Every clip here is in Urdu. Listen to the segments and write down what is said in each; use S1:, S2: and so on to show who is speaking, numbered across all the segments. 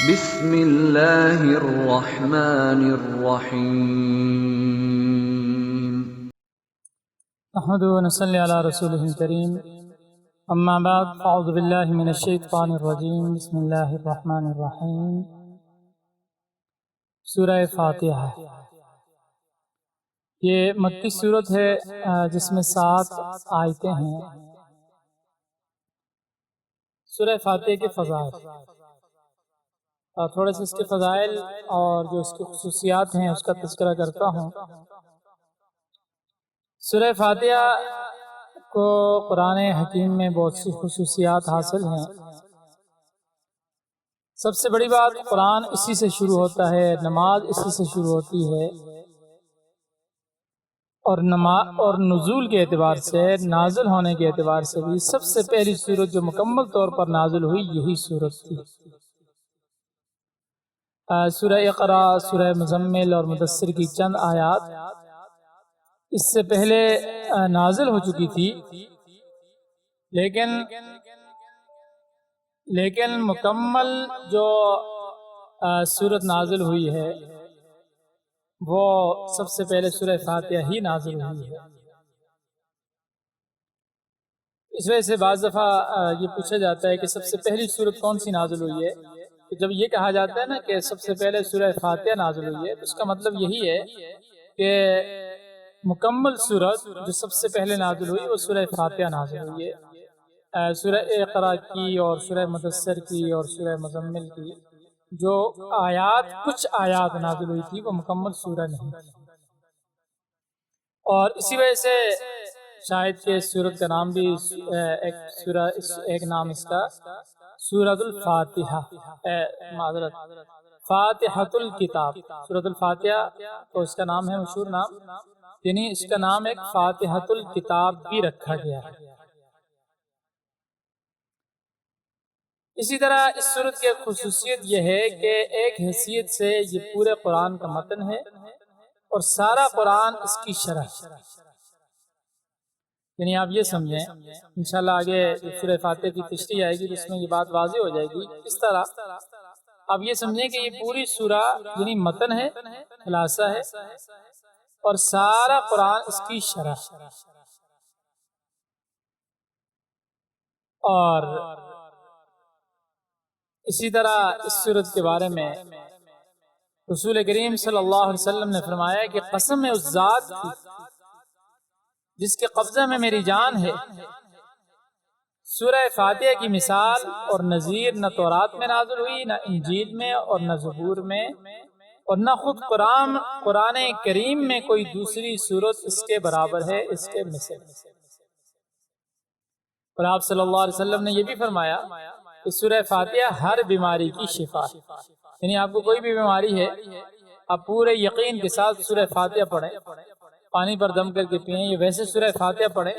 S1: بسم اللہ الرحمن الرحیم۔
S2: نحمده ونصلي على رسوله الكريم، اما بعد فاعوذ باللہ من الشیطان الرجیم، بسم اللہ الرحمن الرحیم۔ سورہ فاتحہ یہ مکی صورت ہے جس میں 7 آیتیں ہیں۔ سورہ فاتحہ کے فضائل اور تھوڑے سے اس کے فضائل اور جو اس کی خصوصیات ہیں اس کا تذکرہ کرتا ہوں۔ سورہ فاتحہ کو قرآن حکیم میں بہت سی خصوصیات حاصل ہیں۔ سب سے بڑی بات، قرآن اسی سے شروع ہوتا ہے، نماز اسی سے شروع ہوتی ہے، اور نزول کے اعتبار سے، نازل ہونے کے اعتبار سے بھی سب سے پہلی سورت جو مکمل طور پر نازل ہوئی یہی سورت تھی۔ سورہ اقرا، سورہ مزمل اور مدثر کی چند آیات اس سے پہلے نازل ہو چکی تھی، لیکن مکمل جو سورت نازل ہوئی ہے وہ سب سے پہلے سورہ فاتحہ ہی نازل ہوئی ہے۔ اس وجہ سے بعض دفعہ یہ پوچھا جاتا ہے کہ سب سے پہلی سورت کون سی نازل ہوئی ہے، تو جب یہ کہا جاتا ہے نا کہ سب سے پہلے سورہ فاتحہ نازل ہوئی ہے تو اس کا مطلب یہی ہے کہ مکمل سورت جو سب سے پہلے نازل ہوئی وہ سورہ فاتحہ نازل ہوئی ہے۔ سورہ اقرا کی اور سورہ مدثر کی اور سورہ مزمل کی جو آیات، کچھ آیات نازل ہوئی تھی وہ مکمل سورہ نہیں تھی، اور اسی وجہ سے شاید کہ سورت کا نام بھی ایک نام اس کا سورۃ الفاتحہ، معذرت فاتحۃ الکتاب، سورۃ الفاتحہ تو اس کا نام ہے، مشہور نام، یعنی اس کا نام ایک فاتحۃ الکتاب بھی رکھا گیا ہے۔ اسی طرح اس سورت کی خصوصیت یہ ہے کہ ایک حیثیت سے یہ پورے قرآن کا متن ہے اور سارا قرآن اس کی شرح ہے۔ یعنی آپ یہ سمجھیں، انشاءاللہ آگے سورہ فاتحہ کی تشریح آئے گی جس میں یہ بات واضح ہو جائے گی۔ اس طرح آپ یہ سمجھیں کہ یہ پوری سورہ یعنی متن ہے، خلاصہ ہے، اور سارا قرآن اس کی شرح ہے۔ اور اسی طرح اس سورت کے بارے میں رسول کریم صلی اللہ علیہ وسلم نے فرمایا کہ قسم ہے اس ذات کی جس کے قبضہ میں میری جان ہے، سورہ فاتحہ کی مثال اور نظیر نہ تورات میں نازل ہوئی، نہ انجیل میں اور نہ زبور میں، اور نہ خود قرآن کریم میں کوئی دوسری سورت اس کے برابر ہے، اس کے مثل۔ اور آپ صلی اللہ علیہ وسلم نے یہ بھی فرمایا کہ سورہ فاتحہ ہر بیماری کی شفا ہے، یعنی آپ کو کوئی بھی بیماری ہے آپ پورے یقین کے ساتھ سورہ فاتحہ پڑھیں، پانی پر دم کر کے پئیں، یہ ویسے سورہ فاتحہ پڑھیں،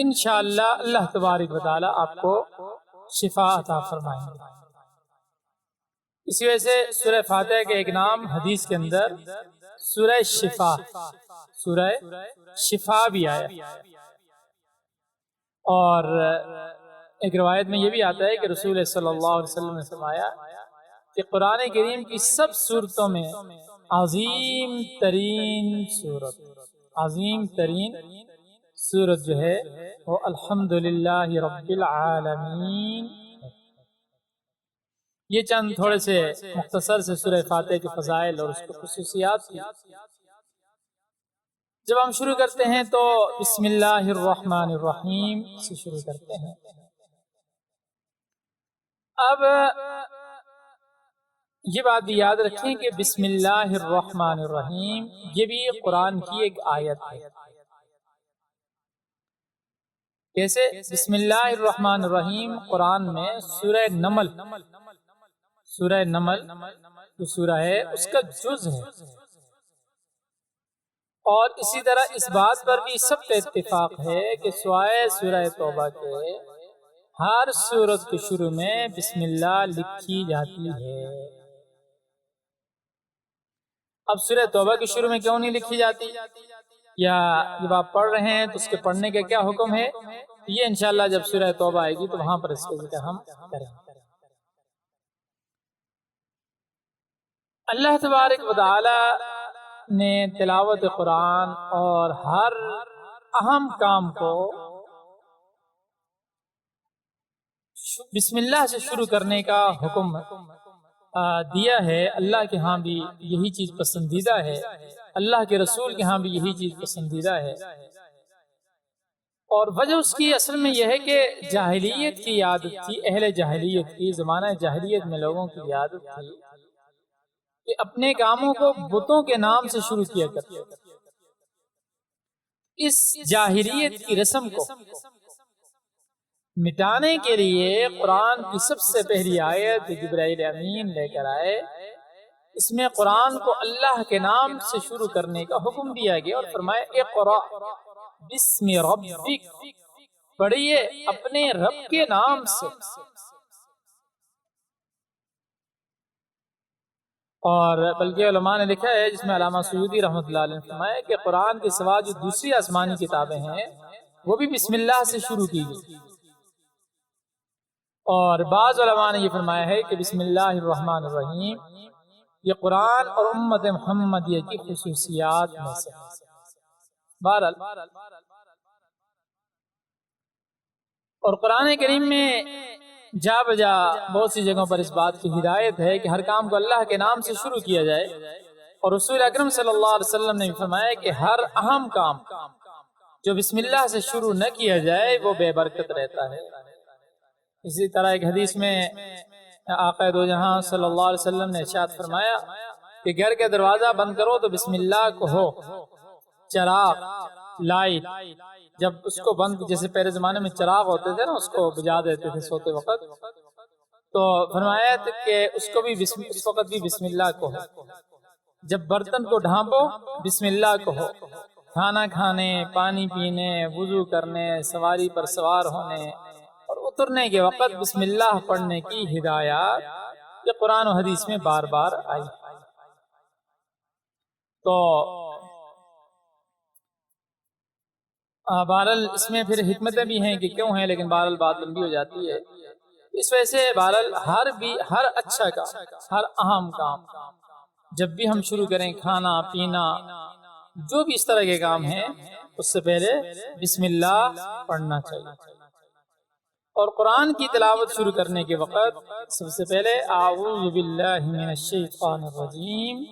S2: انشاءاللہ اللہ تبارک و تعالی آپ کو شفا عطا فرمائیں گے۔ اسی وجہ سے سورہ فاتحہ کے ایک نام حدیث کے اندر سورہ شفا، سورہ شفا بھی آیا۔ اور ایک روایت میں یہ بھی آتا ہے کہ رسول صلی اللہ علیہ وسلم نے فرمایا کہ قرآن کریم کی سب سورتوں میں عظیم ترین سورت جو ہے وہ الحمدللہ رب العالمین۔ یہ چند تھوڑے سے مختصر سے سورہ فاتحہ کے فضائل اور اس کی خصوصیات کی۔ جب ہم شروع کرتے ہیں تو بسم اللہ الرحمن الرحیم سے شروع کرتے ہیں۔ اب یہ بات بھی یاد رکھیں کہ بسم اللہ الرحمن الرحیم یہ بھی قرآن کی ایک آیت ہے۔ کیسے؟ بسم اللہ الرحمن الرحیم قرآن میں سورہ نمل جو سورہ ہے اس کا جز ہے، اور اسی طرح اس بات پر بھی سب کا اتفاق ہے کہ سوائے سورہ توبہ کے ہر سورت کے شروع میں بسم اللہ لکھی جاتی ہے۔ اب سورہ توبہ کے شروع میں کیوں نہیں لکھی جاتی، یا جب آپ پڑھ رہے ہیں تو اس کے پڑھنے کا کیا حکم ہے؟ یہ انشاءاللہ جب سورہ توبہ آئے گی تو وہاں پر اس کا ذکر ہم کریں گے۔ اللہ تبارک و تعالی نے تلاوت قرآن اور ہر اہم کام کو بسم اللہ سے شروع کرنے کا حکم دیا ہے۔ اللہ کے ہاں بھی یہی چیز پسندیدہ ہے، اللہ کے رسول کے ہاں بھی یہی چیز پسندیدہ ہے، اور وجہ اس کی اصل میں یہ ہے کہ جاہلیت کی عادت تھی، اہل جاہلیت کی، زمانہ جاہلیت میں لوگوں کی عادت تھی کہ اپنے کاموں کو بتوں کے نام سے شروع کیا کرتے تھے۔ اس جاہلیت کی رسم کو مٹانے کے لیے قرآن کی سب سے پہلی آیت جبرائیل امین لے کر آئے، اس میں قرآن کو اللہ کے نام سے شروع کرنے کا حکم دیا گیا اور فرمایا اقرأ بسم ربک، پڑھیے اپنے رب کے نام سے۔ اور بلکہ علماء نے لکھا ہے، جس میں علامہ سیوطی رحمۃ اللہ علیہ نے فرمایا کہ قرآن کے سوا جو دوسری آسمانی کتابیں ہیں وہ بھی بسم اللہ سے شروع کی گئی، اور بعض علماء نے یہ فرمایا ہے کہ بسم اللہ الرحمن الرحیم یہ قرآن اور امت محمدیہ کی خصوصیات میں سے ہے۔ بہرحال اور قرآن کریم میں جا بجا بہت سی جگہوں پر اس بات کی ہدایت ہے کہ ہر کام کو اللہ کے نام سے شروع کیا جائے، اور رسول اکرم صلی اللہ علیہ وسلم نے فرمایا کہ ہر اہم کام جو بسم اللہ سے شروع نہ کیا جائے وہ بے برکت رہتا ہے۔ اسی طرح ایک حدیث میں آقا دو جہاں صلی اللہ علیہ وسلم نے ارشاد فرمایا کہ گھر کا دروازہ بند کرو تو بسم اللہ کہو، چراغ لائٹ جب اس کو بند، جیسے پہلے زمانے میں چراغ ہوتے تھے نا اس کو بجھا دیتے تھے سوتے وقت، تو فرمایا کہ اس کو بھی اس وقت بھی بسم اللہ کہو، جب برتن کو ڈھانپو بسم اللہ کہو، کھانا کھانے، پانی پینے، وضو کرنے، سواری پر سوار ہونے اور اترنے کے وقت بسم اللہ پڑھنے کی ہدایات یہ قرآن و حدیث میں بار بار آئی۔ تو بہرحال اس میں پھر حکمتیں بھی ہیں کہ کیوں ہیں، لیکن بہرحال بات لمبی ہو جاتی ہے۔ اس وجہ سے بہرحال ہر اچھا کام، ہر اہم کام جب بھی ہم شروع کریں، کھانا پینا جو بھی اس طرح کے کام ہیں، اس سے پہلے بسم اللہ پڑھنا چاہیے، اور قرآن کی تلاوت شروع کرنے کے وقت سب سے پہلے اعوذ باللہ من الشیطان الرجیم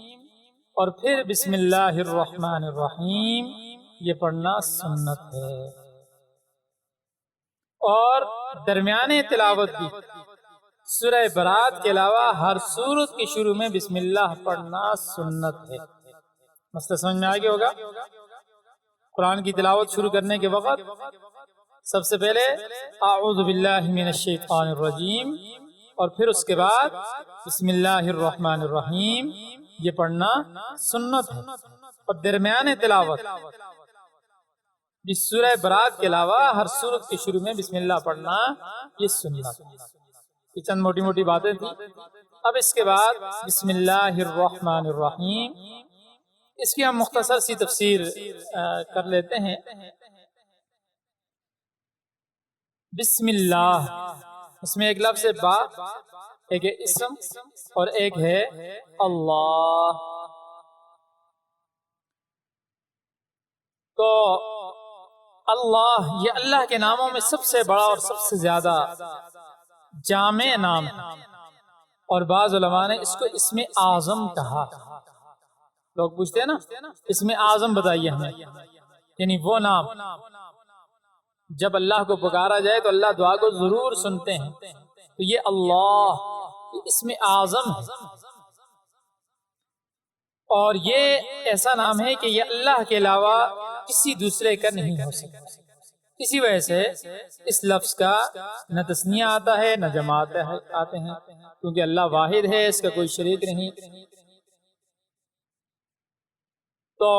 S2: اور پھر بسم اللہ الرحمن الرحیم یہ پڑھنا سنت ہے، اور درمیانے تلاوت بھی سورہ برات کے علاوہ ہر سورت کے شروع میں بسم اللہ پڑھنا سنت ہے۔ مسئلہ سمجھ میں آگے ہوگا؟ قرآن کی تلاوت شروع کرنے کے وقت سب سے پہلے اعوذ باللہ من الشیطان الرجیم اور پھر اس کے بعد بسم اللہ الرحمن الرحیم یہ پڑھنا سنت ہے، اور درمیان تلاوت جس سورہ برات کے علاوہ ہر سورت کے شروع میں بسم اللہ پڑھنا یہ سنت ہے۔ یہ چند موٹی موٹی باتیں تھیں۔ اب اس کے بعد بسم اللہ الرحمن الرحیم، اس کی ہم مختصر سی تفسیر کر لیتے ہیں۔ بسم اللہ، اس میں ایک لفظ ہے با، ایک ہے اسم اور ایک ہے اللہ۔ تو اللہ یہ اللہ کے ناموں میں سب سے بڑا اور سب سے زیادہ جامع نام ہے، اور بعض علماء نے اس کو اسم اعظم کہا۔ لوگ پوچھتے ہیں نا اسم اعظم بتائیے ہمیں، یعنی وہ نام جب اللہ کو پکارا جائے تو اللہ دعا کو ضرور سنتے ہیں، تو یہ اللہ یہ اسم اعظم ہے، اور یہ ایسا نام ہے کہ یہ اللہ کے علاوہ کسی دوسرے کا نہیں ہو سکتا۔ اسی وجہ سے اس لفظ کا نہ تثنیہ آتا ہے نہ جماعت آتے ہیں، کیونکہ اللہ واحد ہے، اس کا کوئی شریک نہیں۔ تو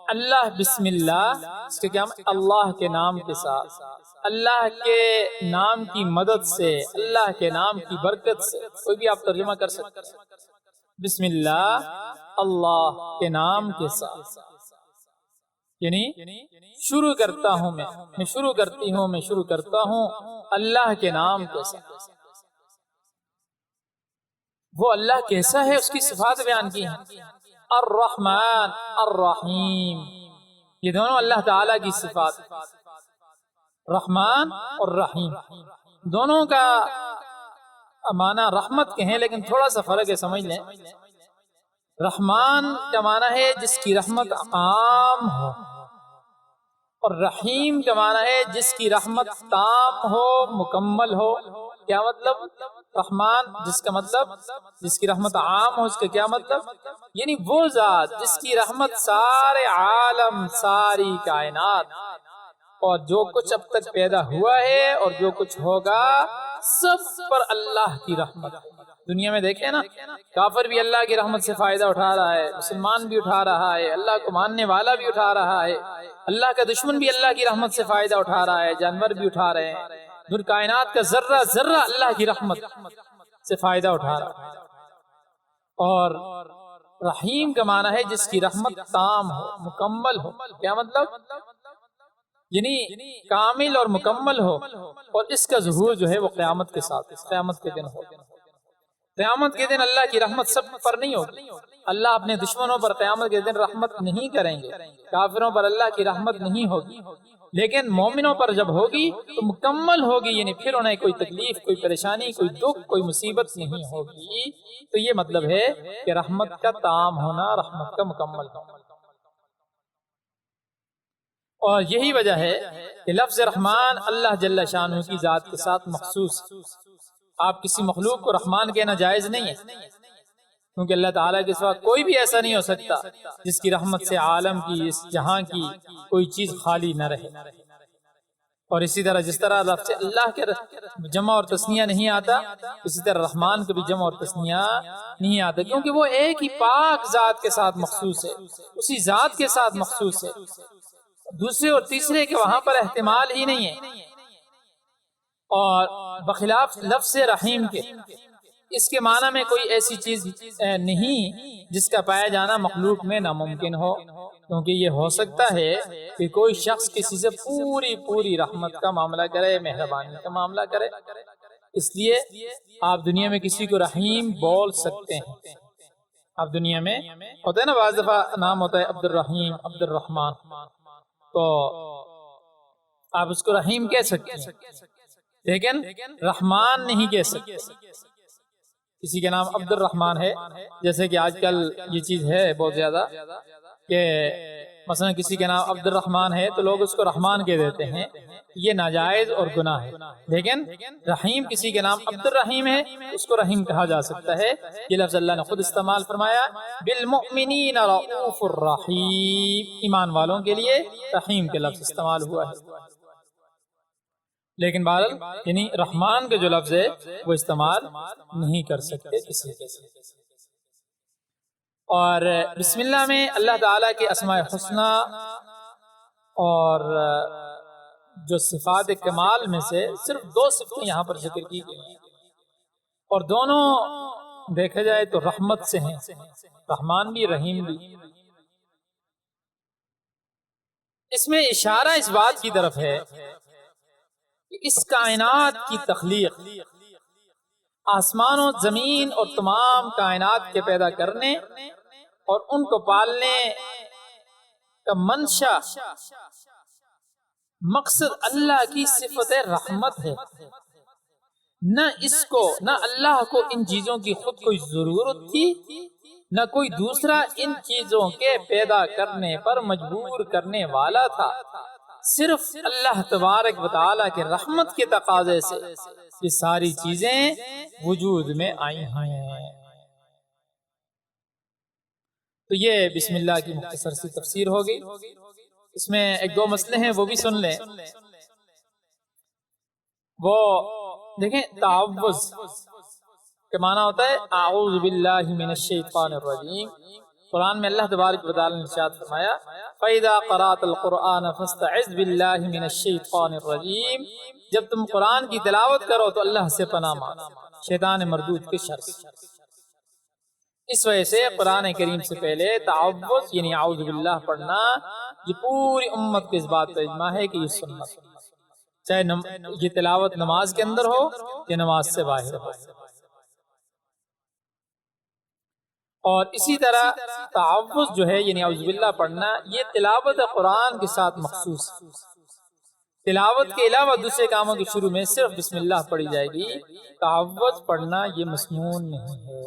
S2: اللہ بسم اللہ، اس کے کیا اللہ کے نام کے ساتھ، اللہ کے نام کی مدد سے، اللہ کے نام کی برکت سے، کوئی بھی آپ ترجمہ کر سکتے ہیں۔ بسم اللہ اللہ کے نام کے ساتھ، یعنی شروع کرتا ہوں میں شروع کرتی ہوں، میں شروع کرتا ہوں اللہ کے نام کے ساتھ۔ وہ اللہ کیسا ہے اس کی صفات بیان کی ہیں، الرحمن الرحیم، یہ دونوں اللہ تعالیٰ کی صفات، رحمان اور رحیم، دونوں کا معنی رحمت کے ہیں، لیکن تھوڑا سا فرق ہے، سمجھ لیں۔ رحمان کا معنی ہے جس کی رحمت عام ہو، اور رحیم کا معنی ہے جس کی رحمت تام ہو، مکمل ہو۔ کیا مطلب؟ رحمان جس کا مطلب جس کی رحمت عام ہو، اس کا کیا مطلب؟ یعنی وہ ذات جس کی رحمت سارے عالم، ساری کائنات اور جو کچھ اب تک پیدا ہوا ہے اور جو کچھ ہوگا سب پر اللہ کی رحمت ہے۔ دنیا میں دیکھیں نا، کافر بھی اللہ کی رحمت سے فائدہ اٹھا رہا ہے، مسلمان بھی اٹھا رہا ہے، اللہ کو ماننے والا بھی اٹھا رہا ہے، اللہ کا دشمن بھی اللہ کی رحمت سے فائدہ اٹھا رہا ہے، جانور بھی اٹھا رہے ہیں، در کائنات کا ذرہ ذرہ اللہ کی رحمت سے فائدہ اٹھا رہا ہے۔ اور رحیم کا معنی ہے جس کی رحمت تام ہو، مکمل ہو۔ کیا مطلب؟ یعنی کامل اور مکمل ہو، اور اس کا ظہور جو ہے وہ قیامت کے ساتھ، قیامت کے دن ہو۔ قیامت کے دن اللہ کی رحمت سب پر نہیں ہوگی، اللہ اپنے دشمنوں پر قیامت کے دن رحمت نہیں کریں گے، کافروں پر اللہ کی رحمت نہیں ہوگی، لیکن مومنوں پر جب ہوگی تو مکمل ہوگی، یعنی پھر انہیں کوئی تکلیف، کوئی پریشانی، کوئی دکھ، کوئی مصیبت نہیں ہوگی۔ تو یہ مطلب ہے کہ رحمت کا تام ہونا، رحمت کا مکمل ہونا۔ اور یہی وجہ ہے کہ لفظ رحمان اللہ جل شانہ کی ذات کے ساتھ مخصوص۔ آپ کسی مخلوق کو رحمان کہنا جائز نہیں ہے، کیونکہ اللہ تعالیٰ کے سوا کوئی بھی ایسا نہیں ہو سکتا جس کی رحمت سے عالم کی، اس جہاں کی کوئی چیز خالی نہ رہے۔ اور اسی طرح جس طرح لفظ اللہ کے جمع اور تثنیہ نہیں آتا، اسی طرح رحمان کا بھی جمع اور تثنیہ نہیں آتا، کیونکہ وہ ایک ہی پاک ذات کے ساتھ مخصوص ہے، اسی ذات کے ساتھ مخصوص ہے، دوسرے اور تیسرے کے وہاں پر احتمال ہی نہیں ہے۔ اور بخلاف لفظ رحیم کے، اس کے معنی میں کوئی ایسی چیز نہیں جس کا پایا جانا مخلوق میں ناممکن ہو، کیونکہ یہ ہو سکتا ہے کہ کوئی شخص کسی سے پوری رحمت کا معاملہ کرے، مہربانی کا معاملہ کرے، اس لیے آپ دنیا میں کسی کو رحیم بول سکتے ہیں۔ آپ دنیا میں ہوتا ہے نا، بعض دفعہ نام ہوتا ہے عبد الرحیم، عبد الرحمن، تو آپ اس کو رحیم کہہ سکتے ہیں، لیکن رحمان نہیں کہہ سکتے۔ کسی کا نام عبد الرحمن ہے، جیسے کہ آج کل یہ چیز ہے بہت زیادہ کہ مثلا کسی کا نام عبد الرحمن ہے تو لوگ اس کو رحمان کہہ دیتے ہیں، یہ ناجائز اور گناہ ہے۔ لیکن رحیم، کسی کا نام عبد الرحیم ہے اس کو رحیم کہا جا سکتا ہے۔ یہ لفظ اللہ نے خود استعمال فرمایا، بالمؤمنین رؤوف الرحیم، ایمان والوں کے لیے رحیم کے لفظ استعمال ہوا ہے۔ لیکن بہرحال یعنی رحمان کے جو لفظ ہے وہ استعمال نہیں کر سکتے کسی کے ساتھ۔ اور بسم اللہ میں اللہ تعالیٰ کے اسماء الحسنی اور جو صفات کمال میں سے صرف 2 صفتیں یہاں پر ذکر کی گئی ہیں، اور دونوں دیکھا جائے تو رحمت سے ہیں، رحمان بھی رحیم بھی۔ اس میں اشارہ اس بات کی طرف ہے کہ اس کائنات کی تخلیق، آسمان و زمین اور تمام کائنات کے پیدا کرنے اور ان کو پالنے کا منشا، مقصد اللہ کی صفت رحمت ہے۔ نہ اللہ کو ان چیزوں کی خود کوئی ضرورت تھی، نہ کوئی دوسرا ان چیزوں کے پیدا کرنے پر مجبور کرنے والا تھا، صرف اللہ تبارک و تعالیٰ کے رحمت کے تقاضے سے یہ ساری چیزیں وجود میں آئی ہیں۔ تو یہ بسم اللہ کی مختصر سی تفسیر ہوگی۔ اس میں 1-2 مسئلے ہیں، وہ بھی سن لیں۔ وہ دیکھیں، تعوذ کے معنی ہوتا ہے اعوذ باللہ من الشیطان الرجیم۔ قرآن میں اللہ تبارک و تعالیٰ نے ارشاد فرمایا، فَإِذَا قَرَأْتَ الْقُرْآنَ فَاسْتَعِذْ بِاللَّهِ مِنَ الشَّيْطَانِ الرَّجِيمِ، جب تم قرآن کی تلاوت کرو تو اللہ سے پناہ مانگو شیطان مردود کے شر سے۔ اس وجہ سے قرآن کریم سے پہلے تعوذ یعنی اعوذ باللہ پڑھنا یہ پوری امت کے اس بات کا اجماع ہے کہ یہ سنت، چاہے یہ تلاوت نماز کے اندر ہو یا نماز سے باہر ہو۔ اور اسی طرح تعوذ جو ہے یعنی اعوذ باللہ پڑھنا، یہ تلاوت قرآن کے ساتھ مخصوص ہے۔ تلاوت کے علاوہ دوسرے کاموں کے شروع میں صرف بسم اللہ پڑھی جائے گی، تعوذ پڑھنا یہ مسنون نہیں ہے۔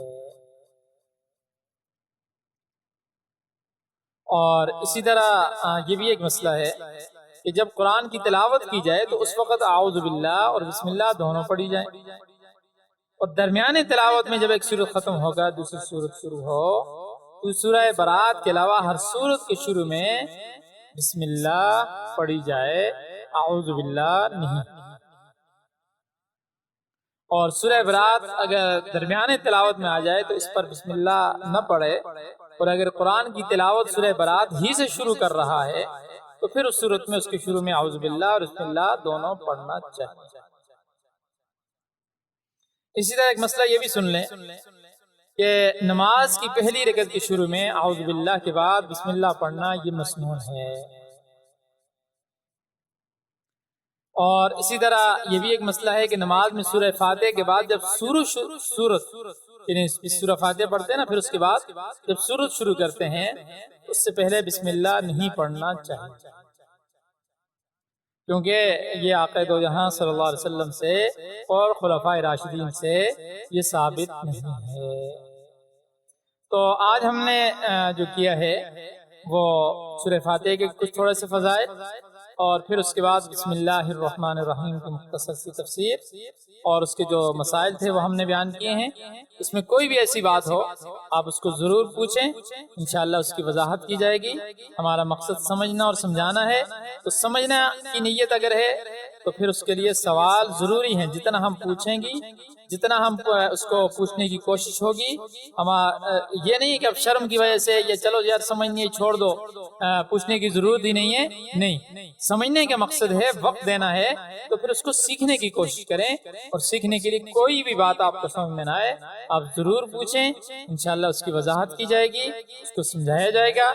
S2: اور اسی طرح یہ بھی ایک مسئلہ ہے کہ جب قرآن کی تلاوت کی جائے تو اس وقت اعوذ باللہ اور بسم اللہ دونوں پڑھی جائیں، اور درمیان تلاوت میں جب ایک سورت ختم ہوگا دوسری سورت شروع ہو تو سورہ برات کے علاوہ ہر سورت کے شروع میں بسم اللہ پڑھی جائے، اعوذ باللہ نہیں۔ اور سورہ برات اگر درمیان تلاوت میں آ جائے تو اس پر بسم اللہ نہ پڑھے، اور اگر قرآن کی تلاوت سورہ برات ہی سے شروع کر رہا ہے تو پھر اس صورت میں اس کے شروع میں اعوذ باللہ اور بسم اللہ دونوں پڑھنا چاہیے۔ اسی طرح ایک مسئلہ یہ بھی سن لیں کہ نماز کی پہلی رکعت کے شروع میں اعوذ باللہ کے بعد بسم اللہ پڑھنا یہ مسنون ہے۔ اور اسی طرح یہ بھی ایک مسئلہ ہے کہ نماز میں سورہ فاتحہ کے بعد جب سورت یعنی سورہ فاتحہ پڑھتے ہیں نا، پھر اس کے بعد جب سورت شروع کرتے ہیں اس سے پہلے بسم اللہ نہیں پڑھنا چاہیے، کیونکہ یہ آقا دو جہاں صلی اللہ علیہ وسلم سے اور خلفائے راشدین سے یہ ثابت نہیں ہے۔ تو آج ہم نے جو کیا ہے وہ سورہ فاتحہ کے کچھ تھوڑے سے فضائل، اور پھر اس کے بعد بسم اللہ الرحمن الرحیم کی مختصر سی تفسیر اور اس کے جو مسائل تھے وہ ہم نے بیان کیے ہیں۔ اس میں کوئی بھی ایسی بات ہو آپ اس کو ضرور پوچھیں، انشاءاللہ اس کی وضاحت کی جائے گی۔ ہمارا مقصد سمجھنا اور سمجھانا ہے، تو سمجھنا کی نیت اگر ہے تو پھر اس کے لیے سوال ضروری ہیں، جتنا ہم پوچھیں گی جتنا ہم اس کو پوچھنے کی کوشش ہوگی، یہ نہیں کہ اب شرم کی وجہ سے یہ چلو یار سمجھ نہیں چھوڑ دو، پوچھنے کی ضرورت ہی نہیں ہے، نہیں، سمجھنے کا مقصد ہے وقت دینا ہے، تو پھر اس کو سیکھنے کی کوشش کریں، اور سیکھنے کے لیے کوئی بھی بات آپ کو سمجھ میں نہ آئے آپ ضرور پوچھیں، انشاءاللہ اس کی وضاحت کی جائے گی، اس کو سمجھایا جائے گا۔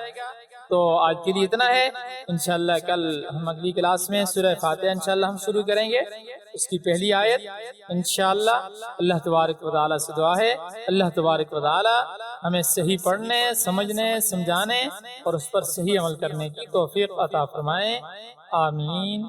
S2: تو آج کے لیے اتنا ہے، انشاءاللہ کل ہم اگلی کلاس میں سورہ فاتحہ انشاءاللہ ہم شروع کریں گے، اس کی پہلی آیت انشاءاللہ۔ اللہ تبارک و تعالیٰ سے دعا ہے اللہ تبارک و تعالیٰ ہمیں صحیح پڑھنے، سمجھنے، سمجھانے اور اس پر صحیح عمل کرنے کی توفیق عطا فرمائیں، آمین۔